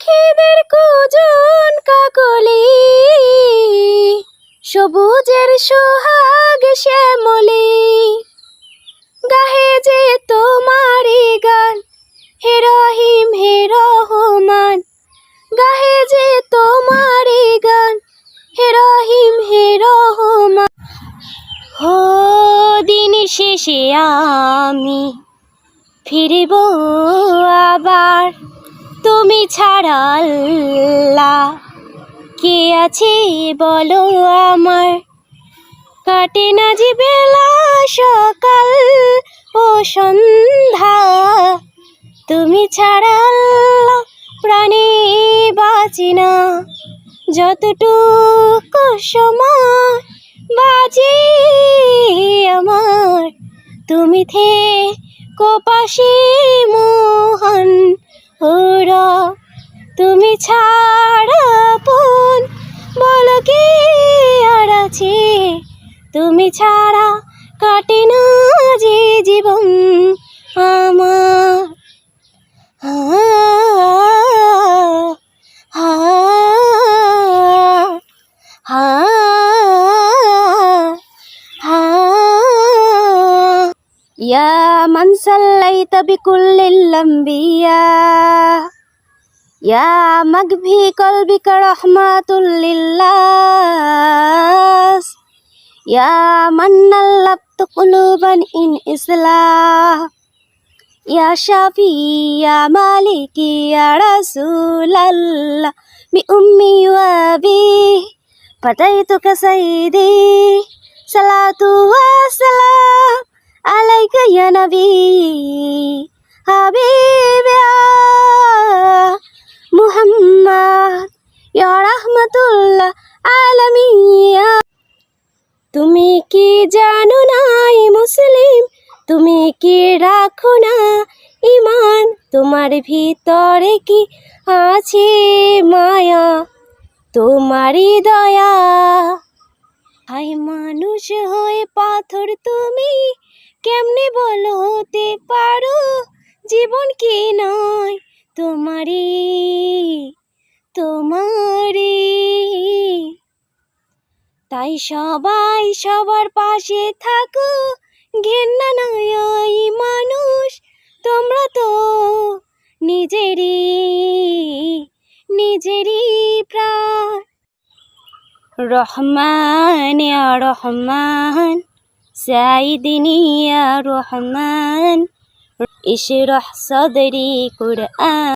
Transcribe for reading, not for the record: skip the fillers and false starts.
পাখিদের কুজন কাকলি, সবুজের সোহাগ শ্যামলি, গাহে যে তোমারি গান, হে রহিম হে রহমান, গাহে যে তোমারি গান, হে রহিম হে রহমান। হো দিন শেষে আমি ফিরব আবার, তুমি ছাড়া আল্লাহ কে আছে বলো আমার। কাটে না যে বেলা সকাল ও সন্ধ্যা, তুমি ছাড়া আল্লাহ প্রাণে বাঁচি না। যতটুকু সময় বাজে আমার, তুমি থেকো পাশে মোহন ওরা। তুমি ছাড়া আপন বলো কে আর আছে, তুমি ছাড়া কাটে না যে জীবন আমার। يا من صليت بكل الأنبياء، يا مجبي قلبك رحمة لله، يا من نلبت قلوبا إن إصلاح، يا شافي يا مالكي يا رسول الله، بأمي وأبي فديتك سيدي، صلاة وسلام عليك يا نبي حبيبي يا محمد يا رحمة الله عالمين। তুমি কি জানো নাই মুসলিম, তুমি কি রাখো না ঈমান, তোমার ভিতরে কি আছে মায়া, তোমারই দয়া। হায় মানুষ হয়ে পাথর তুমি কেমনে বলো হতে পারো, জীবন কি নয় তোমারই তোমারই। তাই সবাই সবার পাশে থাকো, ঘেন্না নয় ওই মানুষ, তোমরা তো নিজেরই প্রাণ। রহমান ইয়া রহমান, সাইদিনী ইয়া রহমান, ইশরাহ সাদরি কুরআন।